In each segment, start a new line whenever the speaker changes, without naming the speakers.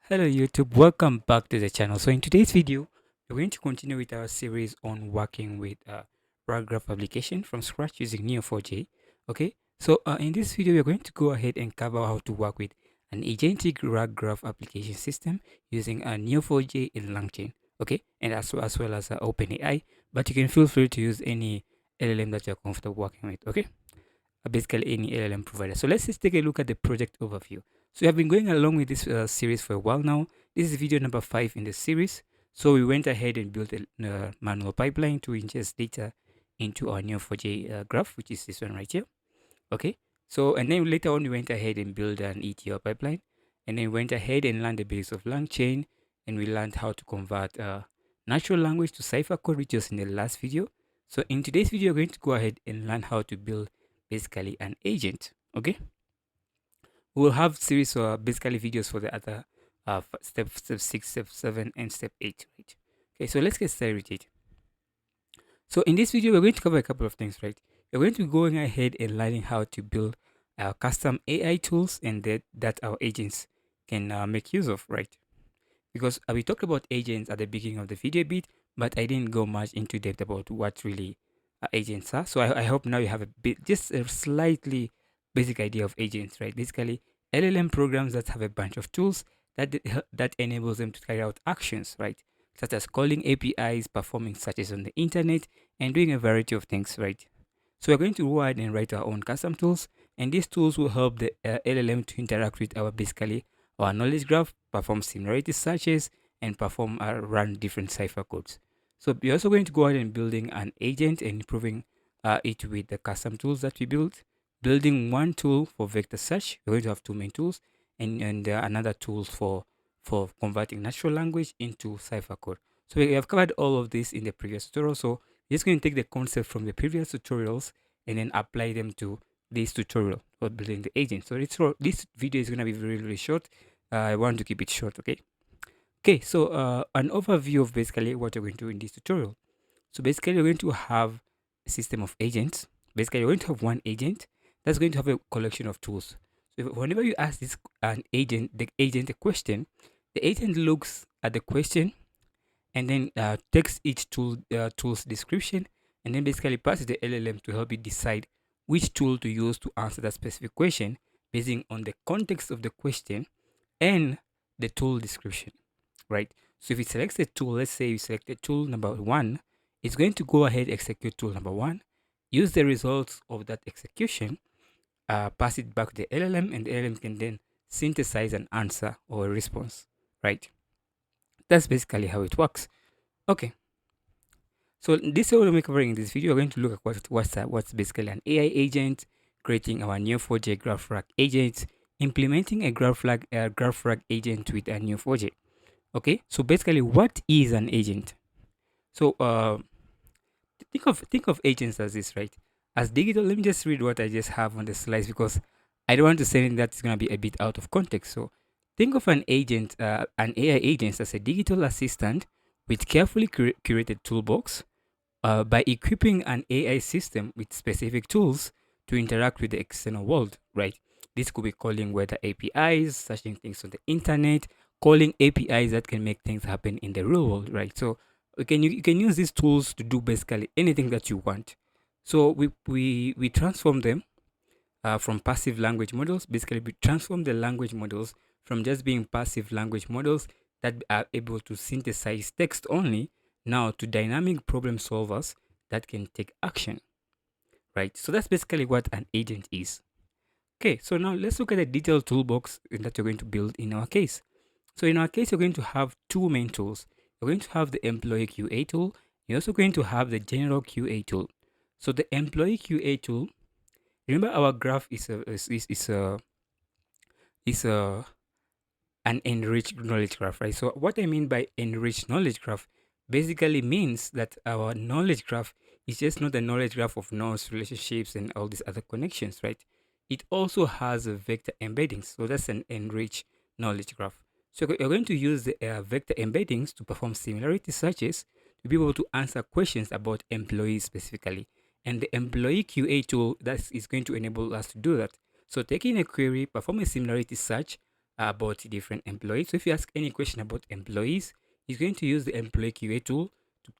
Hello YouTube, welcome back to the channel. So in today's video, we're going to continue with our series on working with RAG graph application from scratch using Neo4j. Okay, so in this video, we're going to go ahead and cover how to work with an agentic RAG graph application system using Neo4j in LangChain. Okay, and as well as OpenAI, but you can feel free to use any LLM that you're comfortable working with. Okay, basically any LLM provider. So let's just take a look at the project overview. So we have been going along with this series for a while now. This is video number 5 in the series. So we went ahead and built a manual pipeline to ingest data into our Neo4j graph, which is this one right here. Okay. So, and then later on, we went ahead and built an ETL pipeline. And then went ahead and learned the basics of LangChain. And we learned how to convert natural language to Cypher code, which was in the last video. So in today's video, we're going to go ahead and learn how to build basically an agent. Okay, we'll have series basically videos for the other step 6, step 7, and step 8, right? Okay, so let's get started with it. So in this video, we're going to cover a couple of things, right? We're going to be going ahead and learning how to build our custom AI tools and that our agents can make use of, right? Because we talked about agents at the beginning of the video a bit, but I didn't go much into depth about what really agents are. So I hope now you have a bit, just a slightly basic idea of agents, right? Basically, LLM programs that have a bunch of tools that enables them to carry out actions, right? Such as calling APIs, performing searches on the internet, and doing a variety of things, right? So we're going to go ahead and write our own custom tools, and these tools will help the LLM to interact with our basically our knowledge graph, perform similarity searches, and perform run different cipher codes. So we're also going to go ahead and building an agent and improving it with the custom tools that we built. Building one tool for vector search. We're going to have two main tools, and another tools for converting natural language into cipher code. So we have covered all of this in the previous tutorial. So we're just going to take the concept from the previous tutorials and then apply them to this tutorial for building the agent. So this video is going to be really short. I want to keep it short, okay? Okay, so an overview of basically what you're going to do in this tutorial. So basically, you're going to have a system of agents. Basically, you're going to have one agent that's going to have a collection of tools. So whenever you ask the agent a question, the agent looks at the question and then takes each tool's description and then basically passes the LLM to help you decide which tool to use to answer that specific question based on the context of the question and the tool description, right? So if it selects a tool, let's say you select the tool number 1, it's going to go ahead execute tool number 1, use the results of that execution, pass it back to the LLM, and the LLM can then synthesize an answer or a response, right? That's basically how it works. Okay. So this is what we're covering in this video. We're going to look at what's basically an AI agent, creating our Neo4j GraphRAG agent, implementing a GraphRAG agent with a Neo4j. Okay, so basically, what is an agent? So think of agents as this, right? As digital. Let me just read what I just have on the slides because I don't want to say anything that's gonna be a bit out of context. So think of an agent, an AI agent, as a digital assistant with carefully curated toolbox. By equipping an AI system with specific tools to interact with the external world, right? This could be calling weather APIs, searching things on the internet, calling APIs that can make things happen in the real world, right? So you can use these tools to do basically anything that you want. So we transform them from passive language models. Basically, we transform the language models from just being passive language models that are able to synthesize text only now to dynamic problem solvers that can take action, right? So that's basically what an agent is. Okay, so now let's look at the detailed toolbox that you're going to build in our case. So in our case, you're going to have two main tools. You're going to have the employee QA tool. You're also going to have the general QA tool. So the employee QA tool, remember our graph is an enriched knowledge graph, right? So what I mean by enriched knowledge graph basically means that our knowledge graph is just not a knowledge graph of nodes, relationships, and all these other connections, right? It also has a vector embeddings. So that's an enriched knowledge graph. So you're going to use the vector embeddings to perform similarity searches to be able to answer questions about employees specifically. And the employee QA tool that is going to enable us to do that. So taking a query, perform a similarity search, about different employees. So if you ask any question about employees, it's going to use the employee QA tool to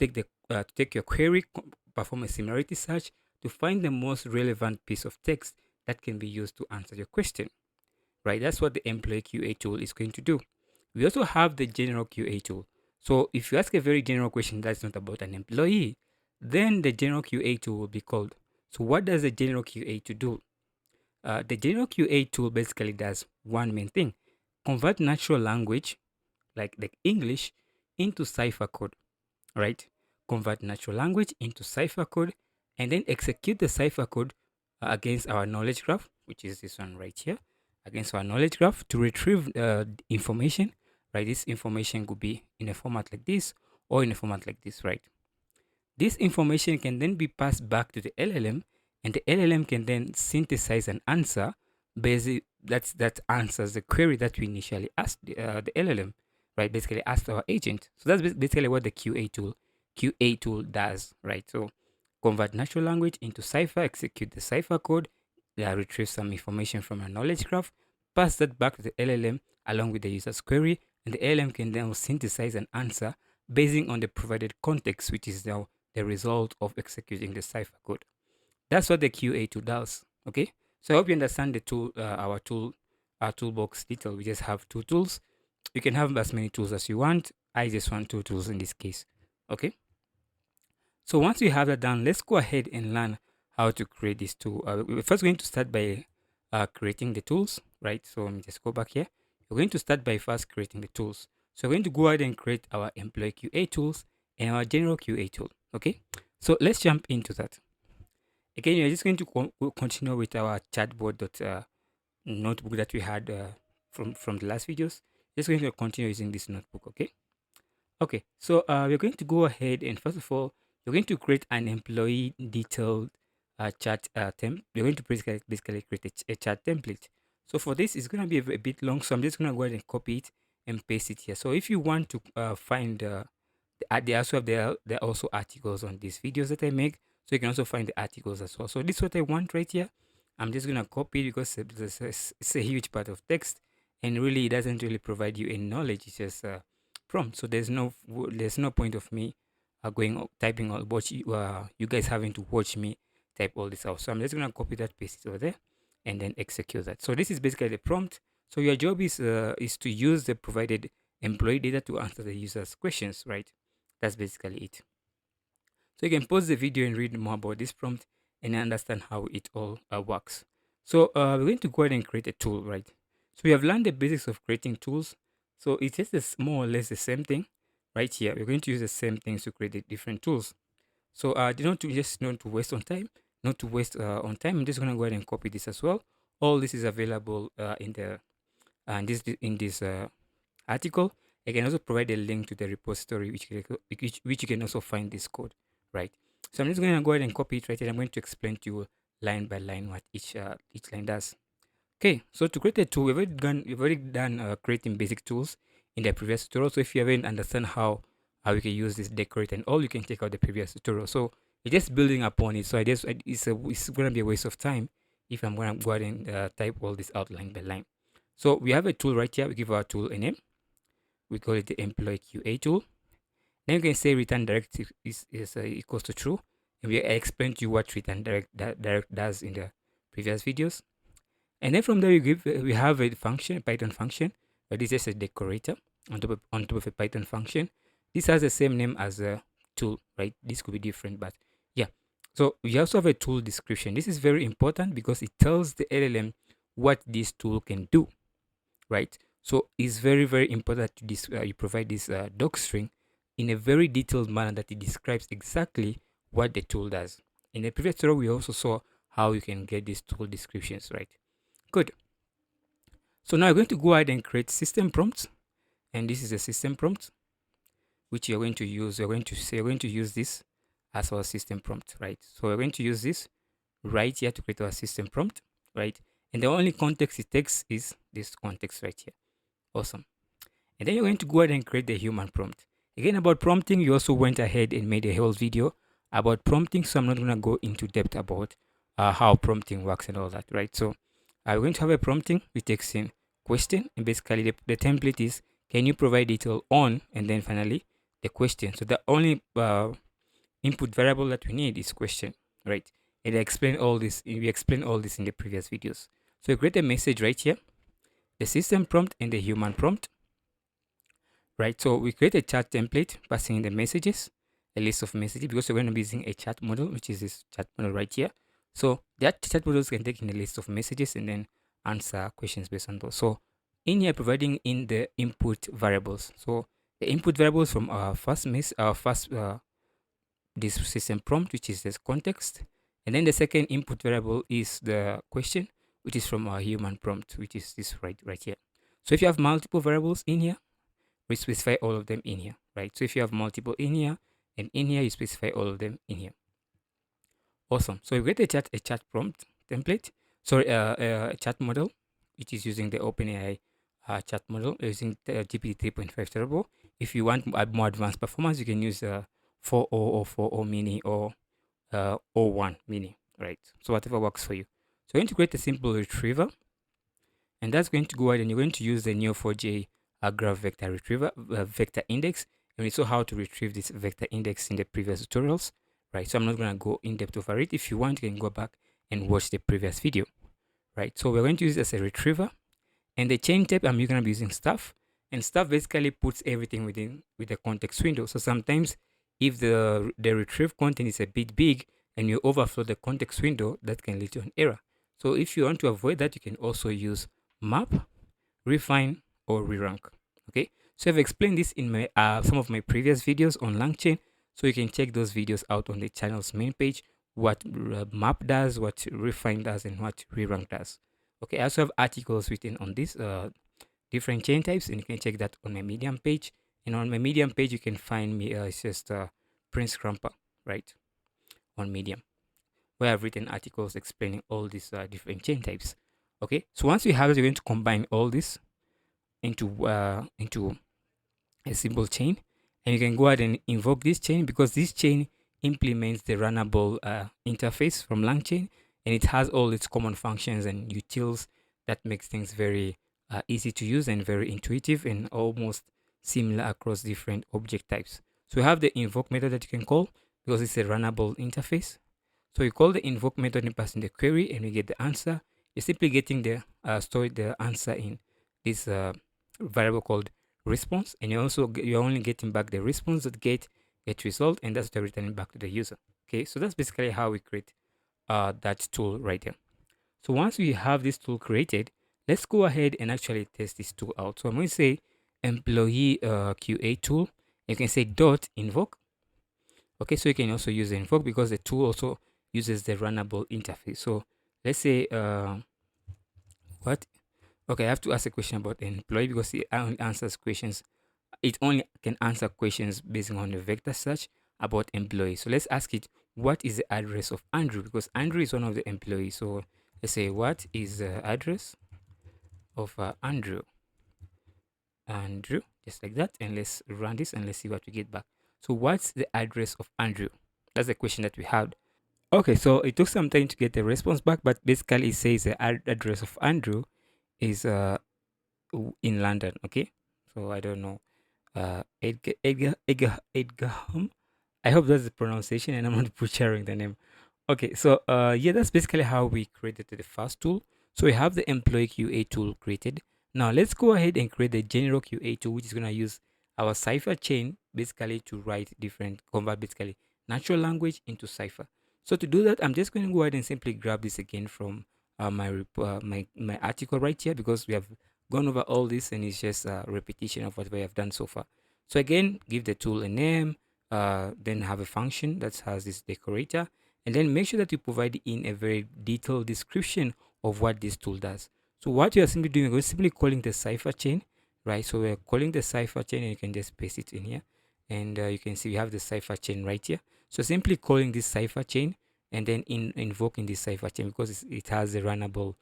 take your query, perform a similarity search to find the most relevant piece of text that can be used to answer your question. Right? That's what the employee QA tool is going to do. We also have the general QA tool. So if you ask a very general question that's not about an employee, then the general QA tool will be called. So what does the general QA to do? The general QA tool basically does one main thing: convert natural language, like English, into Cypher code, right? Convert natural language into Cypher code, and then execute the Cypher code against our knowledge graph, which is this one right here, against our knowledge graph to retrieve information, right? This information could be in a format like this or in a format like this, right? This information can then be passed back to the LLM, and the LLM can then synthesize an answer that answers the query that we initially asked the LLM, right? Basically asked our agent. So that's basically what the QA tool does, right? So convert natural language into Cypher, execute the Cypher code, retrieve some information from a knowledge graph, pass that back to the LLM along with the user's query, and the LLM can then synthesize an answer based on the provided context, which is now the result of executing the Cypher code. That's what the QA tool does. Okay, so I hope you understand the tool, our toolbox detail. We just have two tools. You can have as many tools as you want. I just want two tools in this case. Okay, so once we have that done, let's go ahead and learn how to create this tool. We're first going to start by creating the tools, right? So let me just go back here. We're going to start by first creating the tools. So we're going to go ahead and create our employee QA tools and our general QA tool. Okay, so let's jump into that. Again, we're just going to continue with our chatbot notebook that we had from the last videos. Just going to continue using this notebook. Okay, so we're going to go ahead and first of all, you're going to create an employee detailed chat template. We're going to basically create a chat template. So for this, it's going to be a bit long, so I'm just going to go ahead and copy it and paste it here. So if you want to find there are also articles on these videos that I make, so you can also find the articles as well. So this is what I want right here. I'm just going to copy it because it's a huge part of text, and really it doesn't really provide you any knowledge. It's just prompt. So there's no point of me typing all watch you guys having to watch me type all this out. So I'm just gonna copy that, paste it over there, and then execute that. So this is basically the prompt. So your job is to use the provided employee data to answer the user's questions, right? That's basically it. So you can pause the video and read more about this prompt and understand how it all works. So we're going to go ahead and create a tool, right? So we have learned the basics of creating tools. So it's just more or less the same thing right here. We're going to use the same things to create the different tools. So not to waste on time, I'm just going to go ahead and copy this as well. All this is available in this article. I can also provide a link to the repository which you can also find this code, right? So I'm just going to go ahead and copy it right here. I'm going to explain to you line by line what each line does. Okay, so to create a tool, we've already done creating basic tools in the previous tutorial. So if you haven't understand how we can use this decorate and all, you can check out the previous tutorial. So it's just building upon it. So it's gonna be a waste of time if I'm gonna go ahead and type all this out line by line. So we have a tool right here. We give our tool a name. We call it the employee QA tool. Then you can say return direct is equals to true. And I explained to you what return direct does in the previous videos. And then from there we have a function, a Python function, but this is just a decorator on top of a Python function. This has the same name as a tool, right? This could be different, but yeah. So we also have a tool description. This is very important because it tells the LLM what this tool can do, right? So it's very, very important to you provide this doc string in a very detailed manner that it describes exactly what the tool does. In the previous tutorial, we also saw how you can get these tool descriptions, right? Good. So now we're going to go ahead and create system prompts, and this is a system prompt which you're going to use. We're going to use this as our system prompt, right? So we're going to use this right here to create our system prompt, right? And the only context it takes is this context right here. Awesome. And then you're going to go ahead and create the human prompt. Again, about prompting, you also went ahead and made a whole video about prompting, so I'm not going to go into depth about how prompting works and all that, right? So we're going to have a prompting which takes in question, and basically the template is, can you provide detail on, and then finally the question. So the only input variable that we need is question, right? And I explained all this. We explained all this in the previous videos. So we create a message right here, the system prompt and the human prompt, right? So we create a chat template passing in the messages, a list of messages, because we're going to be using a chat model, which is this chat model right here. So that chat models can take in a list of messages and then answer questions based on those. So in here, providing in the input variables. So the input variables from our first this system prompt, which is this context, and then the second input variable is the question, which is from our human prompt, which is this right here. So if you have multiple variables in here, we specify all of them in here, right? So if you have multiple in here and in here, you specify all of them in here. Awesome. So we get a chat prompt template, sorry, a chat model, which is using the OpenAI chat model using GPT 3.5 Turbo. If you want more advanced performance, you can use 4.0 or 4.0 mini or 0.1 mini, right? So whatever works for you. So we're going to create a simple retriever, and that's going to go ahead and you're going to use the Neo4j graph vector retriever vector index. And we saw how to retrieve this vector index in the previous tutorials, right? So I'm not going to go in depth over it. If you want, you can go back and watch the previous video, right? So we're going to use it as a retriever, and the chain type I'm going to be using stuff, and stuff basically puts everything with the context window. So sometimes if the retrieve content is a bit big and you overflow the context window, that can lead to an error. So if you want to avoid that, you can also use map, refine, or re-rank. Okay, so I've explained this in my some of my previous videos on LangChain, so you can check those videos out on the channel's main page, what map does, what refine does, and what re-rank does. Okay, I also have articles written on this different chain types, and you can check that on my Medium page. And on my Medium page, you can find me, it's just Prince Cramper, right, on Medium, where I've written articles explaining all these different chain types. Okay, so once we have it, we're going to combine all this into a simple chain, and you can go ahead and invoke this chain, because this chain implements the runnable interface from LangChain, and it has all its common functions and utils that makes things very easy to use and very intuitive and almost similar across different object types. So we have the invoke method that you can call because it's a runnable interface. So you call the invoke method and pass in the query, and we get the answer. You're simply getting the store the answer in this variable called response, and you're only getting back the response that get result, and that's the returning back to the user. Okay, so that's basically how we create that tool right there. So once we have this tool created, let's go ahead and actually test this tool out. So I'm going to say employee QA tool. You can say dot invoke. Okay, so you can also use the invoke because the tool also uses the runnable interface. So let's say what? Okay, I have to ask a question about the employee because it only answers questions. It only can answer questions based on the vector search about employee. So let's ask it, what is the address of Andrew? Because Andrew is one of the employees. So let's say, what is the address of Andrew? Andrew, just like that. And let's run this and let's see what we get back. So what's the address of Andrew? That's the question that we had. Okay, so it took some time to get the response back, but basically it says the address of Andrew is in London. Okay, so I don't know, Edgarham. I hope that's the pronunciation and I'm not butchering the name. Okay, so yeah, that's basically how we created the first tool. So we have the employee QA tool created. Now let's go ahead and create the general QA tool, which is gonna use our Cypher chain basically to convert basically natural language into Cypher. So to do that, I'm just going to go ahead and simply grab this again from my article right here, because we have gone over all this and it's just a repetition of what we have done so far. So again, give the tool a name, then have a function that has this decorator, and then make sure that you provide in a very detailed description of what this tool does. So what you are simply doing, we're simply calling the Cypher chain, right? So we're calling the Cypher chain, and you can just paste it in here, and you can see we have the Cypher chain right here. So simply calling this Cypher chain and then invoking this Cypher chain, because it has a runnable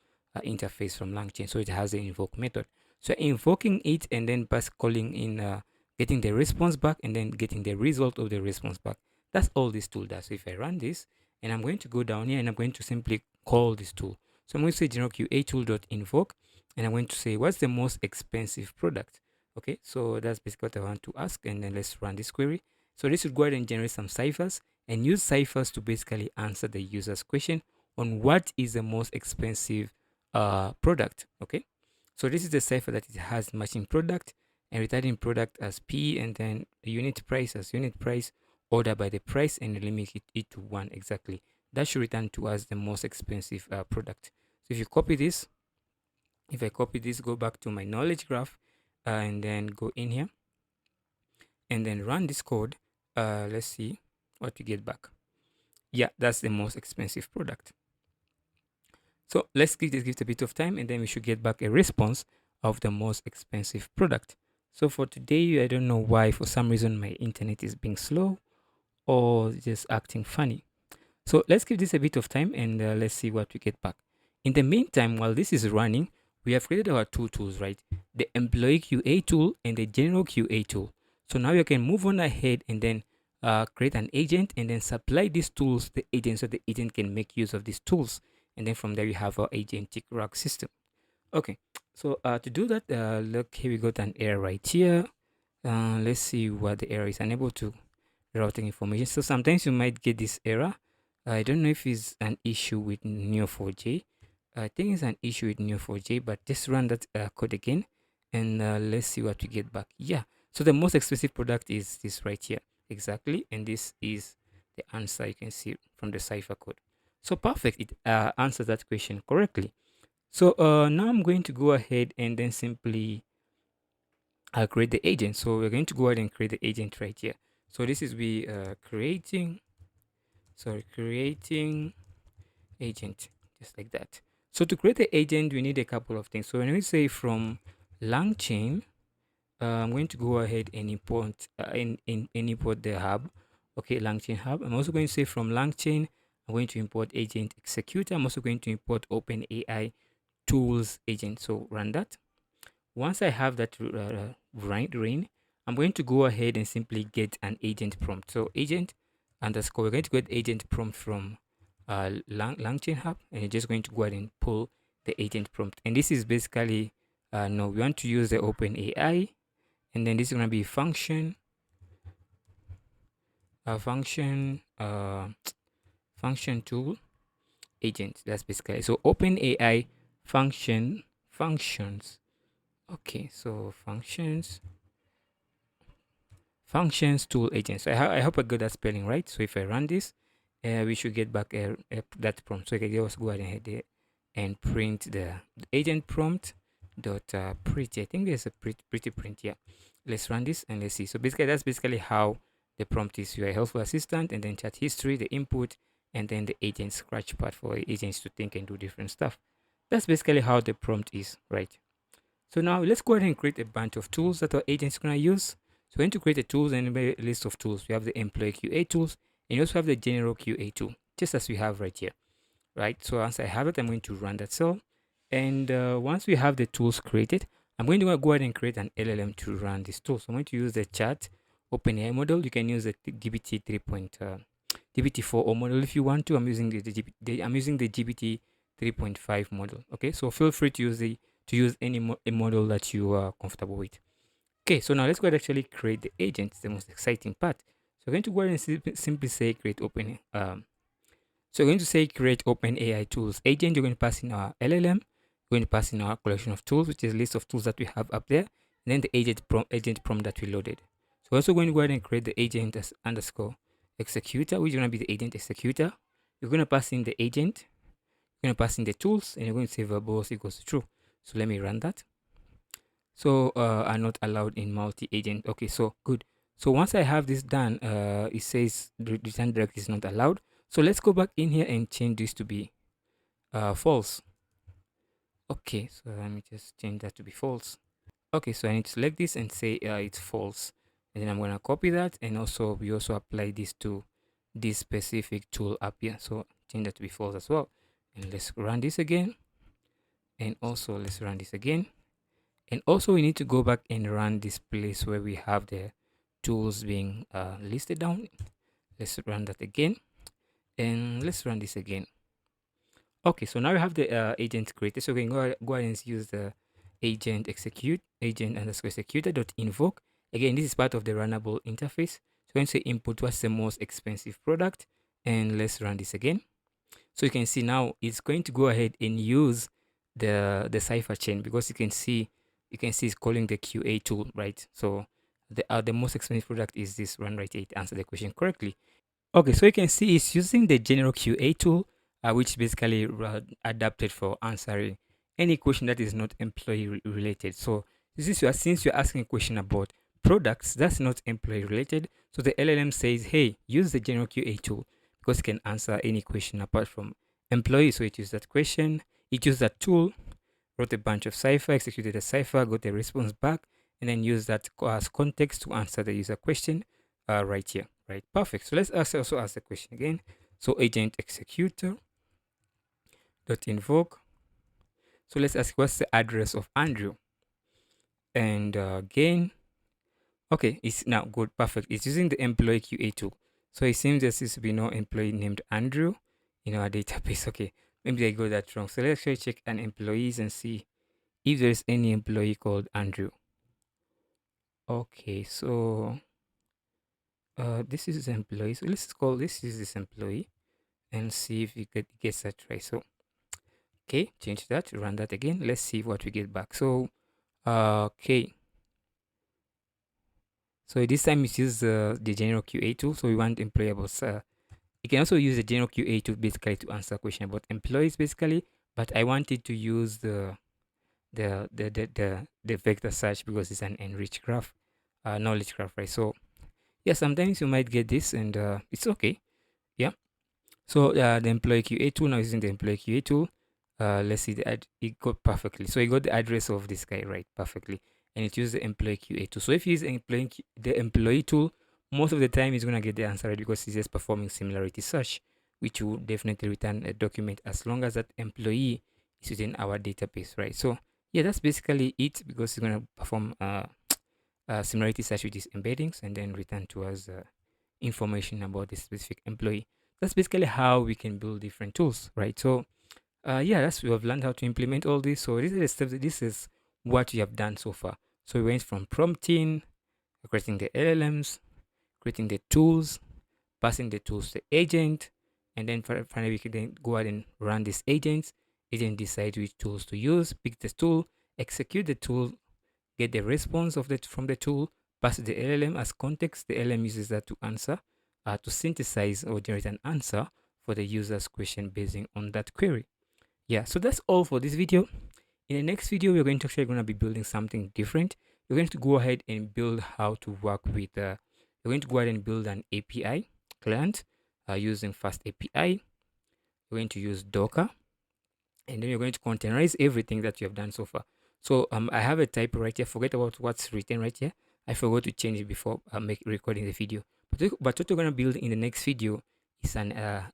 interface from LangChain, so it has the invoke method. So invoking it and then calling in, getting the response back, and then getting the result of the response back. That's all this tool does. So if I run this, and I'm going to go down here and I'm going to simply call this tool. So I'm going to say general QA tool.invoke, and I'm going to say, what's the most expensive product? Okay, so that's basically what I want to ask. And then let's run this query. So this would go ahead and generate some ciphers and use ciphers to basically answer the user's question on what is the most expensive product. Okay, so this is the cipher that it has matching product and returning product as P, and then the unit price as unit price, order by the price, and limit it to 1 exactly. That should return to us the most expensive product. So if you copy this, if I copy this, go back to my knowledge graph, and then go in here and then run this code, let's see what we get back. Yeah, that's the most expensive product. So let's give this a bit of time, and then we should get back a response of the most expensive product. So for today, I don't know why, for some reason my internet is being slow or just acting funny. So let's give this a bit of time, and let's see what we get back. In the meantime, while this is running, we have created our two tools, right? The employee QA tool and the general QA tool. So now you can move on ahead and then create an agent and then supply these tools to the agent so the agent can make use of these tools. And then from there, we have our agentic RAG system. Okay, so to do that, look, here we got an error right here. Let's see what the error is, unable to routing information. So sometimes you might get this error. I don't know if it's an issue with Neo4j. I think it's an issue with Neo4j, but just run that code again and let's see what we get back. Yeah, so the most expensive product is this right here. Exactly, and this is the answer you can see from the Cypher code. So perfect, it answers that question correctly. So now I'm going to go ahead and then simply create the agent. So we're going to go ahead and create the agent right here. So this is we creating agent, just like that. So to create the agent, we need a couple of things. So when we say from LangChain, I'm going to go ahead and import import the hub. Okay, LangChain hub. I'm also going to say from LangChain, I'm going to import agent executor. I'm also going to import OpenAI tools agent. So run that. Once I have that running, I'm going to go ahead and simply get an agent prompt. So agent underscore, we're going to get agent prompt from LangChain hub, and you're just going to go ahead and pull the agent prompt. And this is basically, no, we want to use the OpenAI, and then this is going to be function tool agent. That's basically, so OpenAI functions. Okay, so functions tool agent. So I hope I got that spelling right. So if I run this, we should get back that prompt. So I can just go ahead and print the agent prompt dot pretty. I think there's a pretty print. Yeah, let's run this and let's see. So basically, that's basically how the prompt is. You are a helpful assistant, and then chat history, the input, and then the agent scratch part for agents to think and do different stuff. That's basically how the prompt is, right? So now let's go ahead and create a bunch of tools that our agents going to use. So we're going to create a tools and a list of tools. We have the employee QA tools, and you also have the general QA tool, just as we have right here, right? So once I have it, I'm going to run that cell. And once we have the tools created, I'm going to go ahead and create an LLM to run this tool. So I'm going to use the chat OpenAI model. You can use the GPT-4 model if you want to. I'm using the GPT 3.5 model. Okay, so feel free to use any model that you are comfortable with. Okay, so now let's go ahead and actually create the agent. It's the most exciting part. So we're going to go ahead and simply say create open. So we're going to say create OpenAI tools agent. You're going to pass in our LLM. We're going to pass in our collection of tools, which is a list of tools that we have up there, and then the agent prompt that we loaded. So we're also going to go ahead and create the agent as underscore executor, which is going to be the agent executor. You're going to pass in the agent. You're going to pass in the tools, and you're going to say verbose equals to true. So let me run that. So are not allowed in multi-agent. Okay, so good. So once I have this done, it says return direct is not allowed. So let's go back in here and change this to be false. Okay, so let me just change that to be false. Okay, so I need to select this and say it's false, and then I'm gonna copy that, and also we also apply this to this specific tool up here. So change that to be false as well, and let's run this again, and also let's run this again. And also we need to go back and run this place where we have the tools being listed down. Let's run that again, and let's run this again. Okay, so now we have the agent created. So we can go ahead and use the agent execute agent underscore executor dot invoke. Again, this is part of the runnable interface. So we're going to say input what's the most expensive product, and let's run this again. So you can see now it's going to go ahead and use the Cypher chain, because you can see it's calling the QA tool, right? So the most expensive product is this one right here. It answered the question correctly. Okay, so you can see it's using the general QA tool, which is basically adapted for answering any question that is not employee related. So since you're asking a question about products that's not employee related, so the LLM says, hey, use the general QA tool, because it can answer any question apart from employee. So it used that question, it used that tool, wrote a bunch of Cypher, executed a Cypher, got a response back, and then use that as context to answer the user question right here, right? Perfect. So let's also ask the question again. So agent executor dot invoke. So let's ask what's the address of Andrew, and again, okay, it's now good, perfect. It's using the employee QA tool. So it seems there seems to be no employee named Andrew in our database. Okay, maybe I got that wrong. So let's actually check an employees and see if there's any employee called Andrew. Okay, so this is employee. So let's call this employee and see if we gets that right. So okay, change that, run that again. Let's see what we get back. So okay. So this time it uses the general QA tool. So we want employables. You can also use the general QA tool basically to answer a question about employees basically. But I wanted to use the vector search because it's an enriched graph, knowledge graph, right? So yeah, sometimes you might get this, and it's okay. Yeah. So the employee QA tool, now using the employee QA tool, let's see it got perfectly. So it got the address of this guy right perfectly, and it used the employee QA tool. So if you use the employee tool, most of the time it's gonna get the answer right, because it's just performing similarity search, which will definitely return a document as long as that employee is within our database, right? So yeah, that's basically it, because it's gonna perform similarity search with these embeddings and then return to us information about the specific employee. That's basically how we can build different tools, right? So yeah, we have learned how to implement all this. So these are the steps. This is what we have done so far. So we went from prompting, creating the LLMs, creating the tools, passing the tools to the agent, and then finally we can then go ahead and run these agents. Agent decide which tools to use, pick the tool, execute the tool, get the response of that from the tool, pass the LLM as context. The LLM uses that to answer, to synthesize or generate an answer for the user's question based on that query. Yeah, so that's all for this video. In the next video, we're going to be building something different. We're going to go ahead and build how to work with, we're going to go ahead and build an API client using Fast API. We're going to use Docker, and then you're going to containerize everything that you have done so far. So I have a typo right here. Forget about what's written right here. I forgot to change it before recording the video. But what we're going to build in the next video is an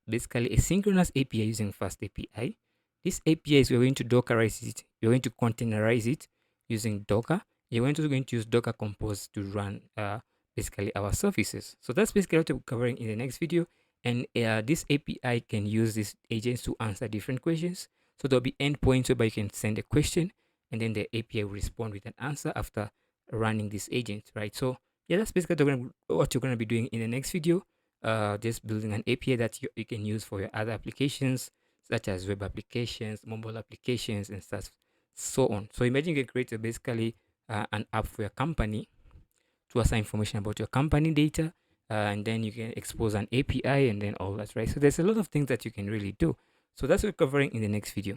basically a synchronous API using Fast API. This API is we're going to Dockerize it. We're going to containerize it using Docker. You're going to use Docker Compose to run basically our services. So that's basically what we're covering in the next video. And this API can use these agents to answer different questions. So there'll be endpoints whereby you can send a question, and then the API will respond with an answer after running this agent, right? So yeah, that's basically what you're going to be doing in the next video. Just building an API that you can use for your other applications, such as web applications, mobile applications, and stuff, so on. So imagine you can create basically an app for your company to assign information about your company data, and then you can expose an API and then all that, right? So there's a lot of things that you can really do. So that's what we're covering in the next video.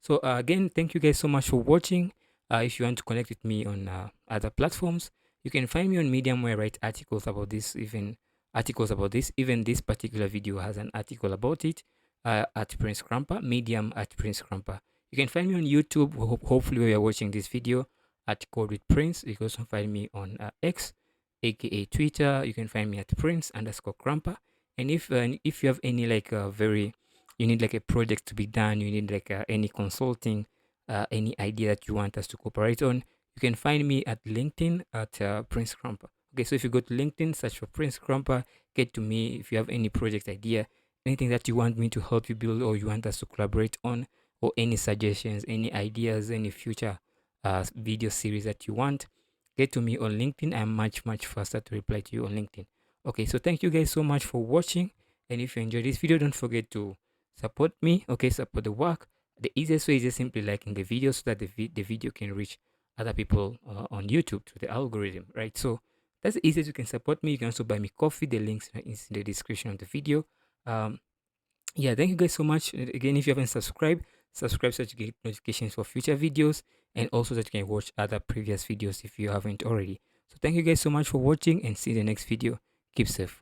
So again, thank you guys so much for watching. If you want to connect with me on other platforms, you can find me on Medium, where I write articles about this. Even this particular video has an article about it at Prince Cramper, Medium at Prince Cramper. You can find me on YouTube, hopefully where you're watching this video, at Code with Prince. You can also find me on X, aka Twitter. You can find me at Prince_Cramper. And if you have any you need like a project to be done, you need like any consulting, any idea that you want us to cooperate on, you can find me at LinkedIn at Prince Cramper. Okay, so if you go to LinkedIn, search for Prince Cramper, get to me. If you have any project idea, anything that you want me to help you build or you want us to collaborate on, or any suggestions, any ideas, any future video series that you want, get to me on LinkedIn. I'm much faster to reply to you on LinkedIn. Okay, so thank you guys so much for watching. And if you enjoyed this video, don't forget to support me. Okay, support the work. The easiest way is just simply liking the video so that the video can reach other people on YouTube through the algorithm, right? So that's the easiest you can support me. You can also buy me coffee. The links is in the description of the video. Yeah, thank you guys so much. Again, if you haven't subscribed, subscribe so that you get notifications for future videos, and also that you can watch other previous videos if you haven't already. So thank you guys so much for watching, and see you in the next video. Keep safe.